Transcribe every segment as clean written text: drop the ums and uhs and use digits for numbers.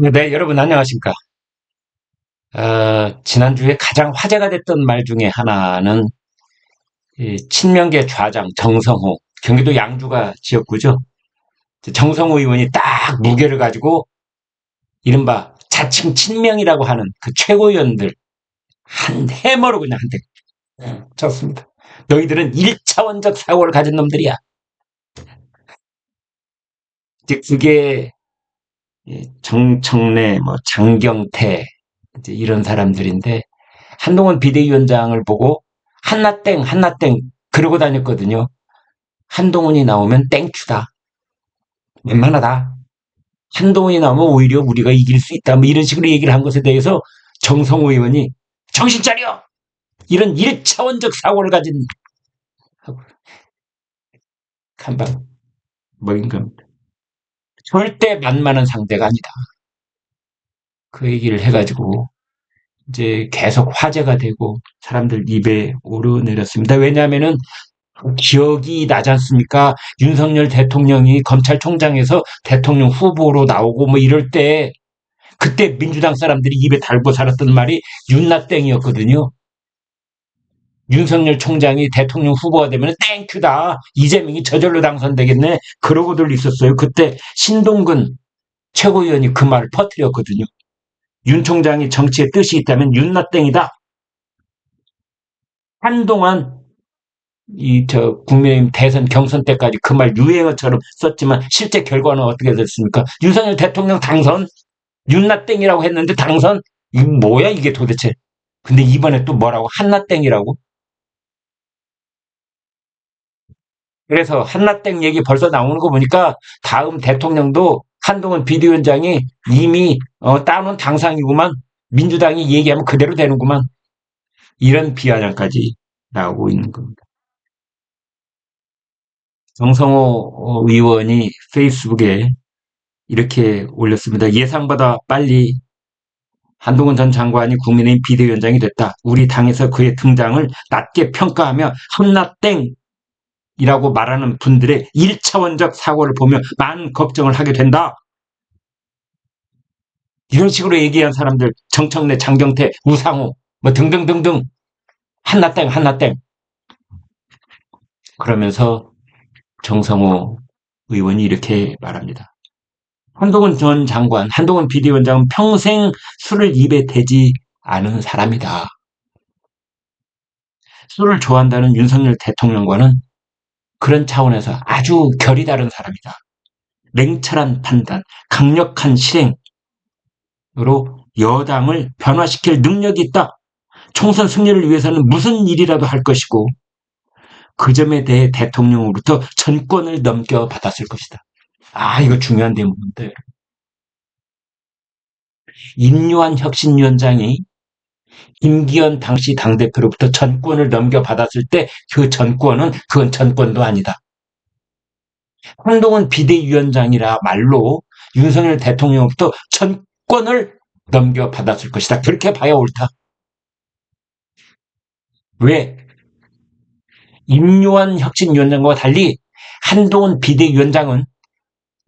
네, 여러분 안녕하십니까? 지난주에 가장 화제가 됐던 말 중에 하나는 이 친명계 좌장 정성호, 경기도 양주가 지역구죠. 정성호 의원이 딱 무게를 가지고 이른바 자칭 친명이라고 하는 그 최고위원들 한 해머로 그냥 한 대 쳤습니다. 너희들은 1차원적 사고를 가진 놈들이야. 즉 그게 정청래, 뭐 장경태 이제 이런 사람들인데 한동훈 비대위원장을 보고 한나땡 한나땡 그러고 다녔거든요. 한동훈이 나오면 땡큐다. 웬만하다. 한동훈이 나오면 오히려 우리가 이길 수 있다. 뭐 이런 식으로 얘기를 한 것에 대해서 정성호 의원이 정신 차려! 이런 1차원적 사고를 가진 한방 뭐인 겁니다. 절대 만만한 상대가 아니다. 그 얘기를 해가지고 이제 계속 화제가 되고 사람들 입에 오르내렸습니다. 왜냐하면은 기억이 나지 않습니까? 윤석열 대통령이 검찰총장에서 대통령 후보로 나오고 뭐 이럴 때 그때 민주당 사람들이 입에 달고 살았던 말이 윤나땡이었거든요. 윤석열 총장이 대통령 후보가 되면 땡큐다. 이재명이 저절로 당선되겠네. 그러고들 있었어요. 그때 신동근 최고위원이 그 말을 퍼뜨렸거든요. 윤 총장이 정치에 뜻이 있다면 윤나땡이다. 한동안 국민의힘 대선 경선 때까지 그 말 유행어처럼 썼지만 실제 결과는 어떻게 됐습니까? 윤석열 대통령 당선, 윤나땡이라고 했는데 당선? 이게 뭐야 이게 도대체? 근데 이번에 또 뭐라고? 한나땡이라고? 그래서 한나땡 얘기 벌써 나오는 거 보니까 다음 대통령도 한동훈 비대위원장이 이미 따놓은 당상이구만. 민주당이 얘기하면 그대로 되는구만. 이런 비아냥까지 나오고 있는 겁니다. 정성호 의원이 페이스북에 이렇게 올렸습니다. 예상보다 빨리 한동훈 전 장관이 국민의힘 비대위원장이 됐다. 우리 당에서 그의 등장을 낮게 평가하며 한나땡이라고 말하는 분들의 1차원적 사고를 보며 많은 걱정을 하게 된다. 이런 식으로 얘기한 사람들 정청래, 장경태, 우상호 뭐 등등등등 한나땡 한나땡 그러면서 정성호 의원이 이렇게 말합니다. 한동훈 전 장관, 한동훈 비대위원장은 평생 술을 입에 대지 않은 사람이다. 술을 좋아한다는 윤석열 대통령과는 그런 차원에서 아주 결이 다른 사람이다. 냉철한 판단, 강력한 실행으로 여당을 변화시킬 능력이 있다. 총선 승리를 위해서는 무슨 일이라도 할 것이고 그 점에 대해 대통령으로부터 전권을 넘겨받았을 것이다. 이거 중요한 대목인데 임요한 혁신위원장이 김기현 당시 당대표로부터 전권을 넘겨받았을 때 그 전권은 그건 전권도 아니다. 한동훈 비대위원장이라 말로 윤석열 대통령으로부터 전권을 넘겨받았을 것이다. 그렇게 봐야 옳다. 왜? 임요한 혁신위원장과 달리 한동훈 비대위원장은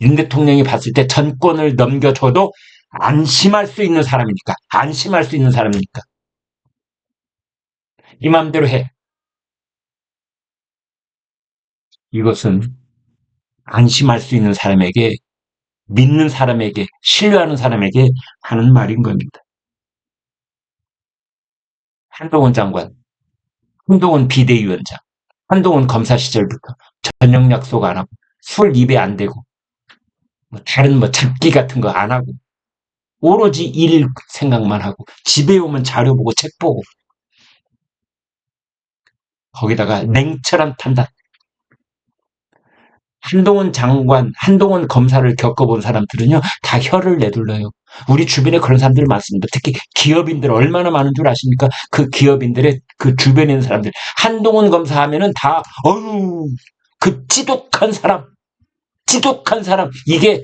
윤 대통령이 봤을 때 전권을 넘겨줘도 안심할 수 있는 사람이니까. 안심할 수 있는 사람이니까. 이 마음대로 해. 이것은 안심할 수 있는 사람에게, 믿는 사람에게, 신뢰하는 사람에게 하는 말인 겁니다. 한동훈 장관, 한동훈 비대위원장, 한동훈 검사 시절부터 저녁 약속 안 하고 술 입에 안 대고 다른 잡기 같은 거 안 하고 오로지 일 생각만 하고 집에 오면 자료 보고 책 보고 거기다가 냉철한 판단. 한동훈 장관, 한동훈 검사를 겪어본 사람들은요, 다 혀를 내둘러요. 우리 주변에 그런 사람들 많습니다. 특히 기업인들 얼마나 많은 줄 아십니까? 그 기업인들의 그 주변에 있는 사람들. 한동훈 검사 하면은 다, 그 지독한 사람. 이게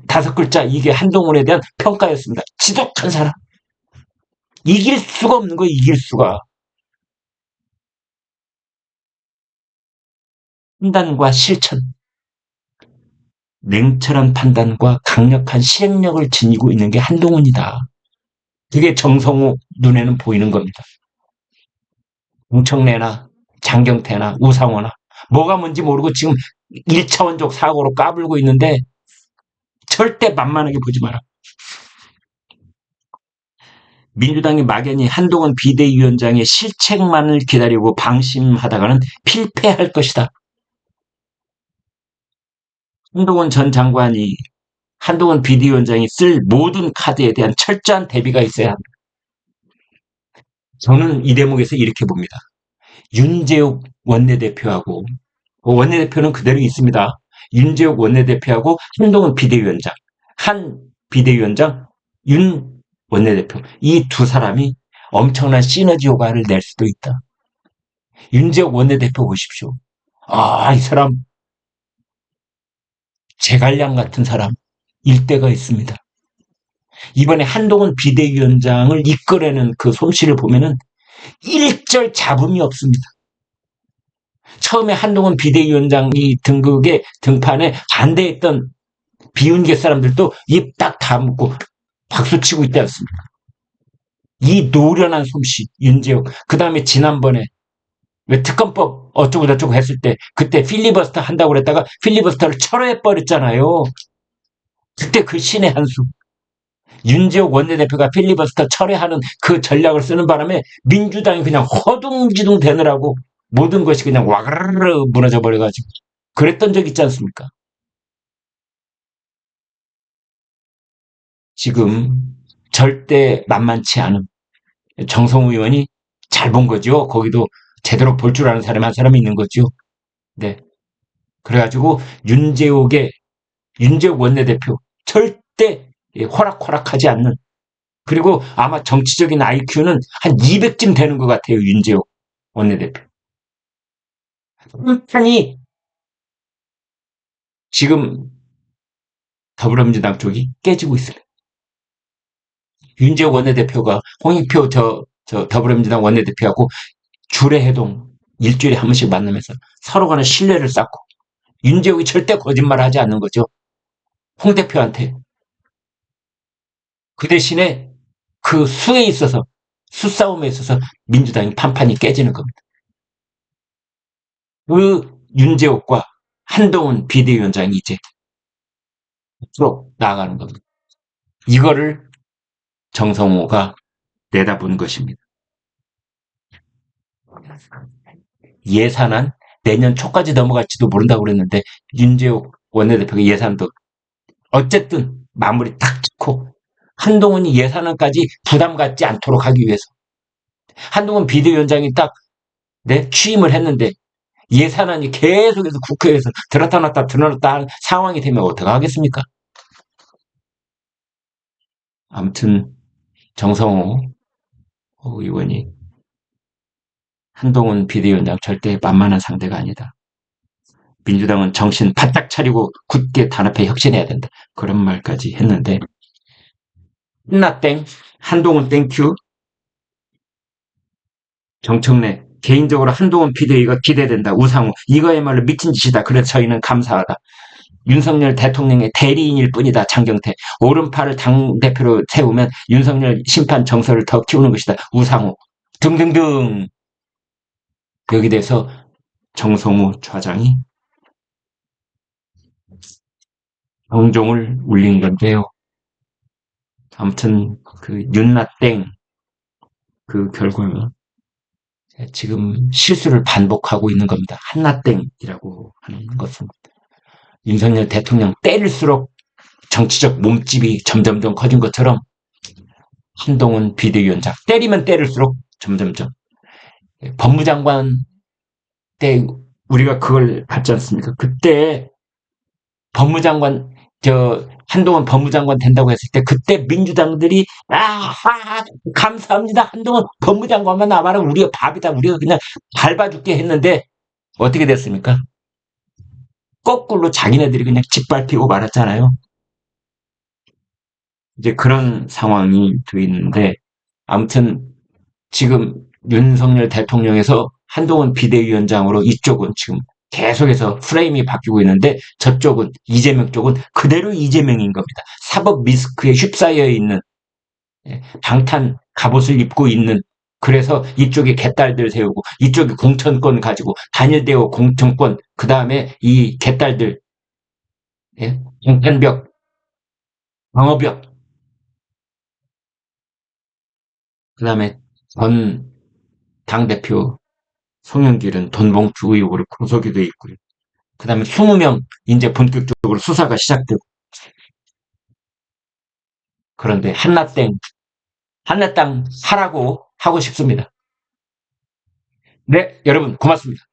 5글자, 이게 한동훈에 대한 평가였습니다. 지독한 사람. 이길 수가 없는 거예요, 이길 수가. 판단과 실천. 냉철한 판단과 강력한 실행력을 지니고 있는 게 한동훈이다. 그게 정성호 눈에는 보이는 겁니다. 홍청래나 장경태나 우상호나 뭐가 뭔지 모르고 지금 1차원적 사고로 까불고 있는데 절대 만만하게 보지 마라. 민주당이 막연히 한동훈 비대위원장의 실책만을 기다리고 방심하다가는 필패할 것이다. 한동훈 전 장관이 한동훈 비대위원장이 쓸 모든 카드에 대한 철저한 대비가 있어야 합니다. 저는 이 대목에서 이렇게 봅니다. 윤재욱 원내대표하고 원내대표는 그대로 있습니다. 윤재욱 원내대표하고 한동훈 비대위원장, 한 비대위원장, 윤 원내대표 이 두 사람이 엄청난 시너지 효과를 낼 수도 있다. 윤재욱 원내대표 보십시오. 이 사람 제갈량 같은 사람 일대가 있습니다. 이번에 한동훈 비대위원장을 이끌어내는 그 솜씨를 보면은 일절 잡음이 없습니다. 처음에 한동훈 비대위원장이 등판에 반대했던 비운계 사람들도 입 딱 다물고 박수치고 있지 않습니까? 이 노련한 솜씨, 윤재욱. 그 다음에 지난번에 왜 특검법 어쩌고저쩌고 했을 때 그때 필리버스터 한다고 그랬다가 필리버스터를 철회해버렸잖아요. 그때 그 신의 한수. 윤재욱 원내대표가 필리버스터 철회하는 그 전략을 쓰는 바람에 민주당이 그냥 허둥지둥 되느라고 모든 것이 그냥 와그르르 무너져 버려가지고 그랬던 적 있지 않습니까? 지금 절대 만만치 않은 정성우 의원이 잘 본 거죠. 거기도 제대로 볼 줄 아는 사람이 한 사람이 있는 거죠. 네. 그래가지고 윤재욱 원내대표 절대 호락호락하지 않는 그리고 아마 정치적인 IQ는 한 200쯤 되는 것 같아요. 윤재욱 원내대표. 한판이 지금 더불어민주당 쪽이 깨지고 있습니다. 윤재욱 원내대표가 홍익표 더불어민주당 원내대표하고 주례해동 일주일에 한 번씩 만나면서 서로 간에 신뢰를 쌓고 윤재욱이 절대 거짓말을 하지 않는 거죠. 홍 대표한테. 그 대신에 그 수에 있어서 수싸움에 있어서 민주당이 판판이 깨지는 겁니다. 그 윤재욱과 한동훈 비대위원장이 이제 앞으로 나아가는 겁니다. 이거를 정성호가 내다본 것입니다. 예산안 내년 초까지 넘어갈지도 모른다고 그랬는데 윤재욱 원내대표가 예산도 어쨌든 마무리 딱 짓고 한동훈이 예산안까지 부담 갖지 않도록 하기 위해서 한동훈 비대위원장이 딱 취임을 했는데 예산안이 계속해서 국회에서 들었다 놨다 하는 상황이 되면 어떡하겠습니까? 아무튼 정성호 의원이 한동훈 비대위원장 절대 만만한 상대가 아니다. 민주당은 정신 바짝 차리고 굳게 단합해 혁신해야 된다. 그런 말까지 했는데 끝나땡 한동훈 땡큐 정청래 개인적으로 한동훈 비대위가 기대된다. 우상호 이거야말로 미친 짓이다. 그래서 저희는 감사하다. 윤석열 대통령의 대리인일 뿐이다. 장경태 오른팔을 당대표로 세우면 윤석열 심판 정서를 더 키우는 것이다. 우상호 등등등 여기 대해서 정성호 좌장이 경종을 울린 건데요. 아무튼 그 윤나땡 그 결과는 지금 실수를 반복하고 있는 겁니다. 한나땡이라고 하는 것은 윤석열 대통령 때릴수록 정치적 몸집이 점점점 커진 것처럼 한동훈 비대위원장 때리면 때릴수록 점점점 법무장관 때 우리가 그걸 봤지 않습니까? 그때 법무장관 한동훈 법무장관 된다고 했을 때 그때 민주당들이 감사합니다. 한동훈 법무장관만 나와라. 우리가 밥이다. 우리가 그냥 밟아줄게 했는데 어떻게 됐습니까? 거꾸로 자기네들이 그냥 짓밟히고 말았잖아요. 이제 그런 상황이 돼 있는데 아무튼 지금 윤석열 대통령에서 한동훈 비대위원장으로 이쪽은 지금 계속해서 프레임이 바뀌고 있는데 저쪽은 이재명 쪽은 그대로 이재명인 겁니다. 사법 리스크에 휩싸여 있는 방탄 갑옷을 입고 있는 그래서 이쪽에 개딸들 세우고 이쪽에 공천권 가지고 단일대우 공천권 그 다음에 이 개딸들 방탄벽 방어벽 그 다음에 전 당대표 송영길은 돈봉투 의혹으로 구속이 돼 있고요. 그 다음에 20명 이제 본격적으로 수사가 시작되고 그런데 한나땅 하라고 하고 싶습니다. 네, 여러분 고맙습니다.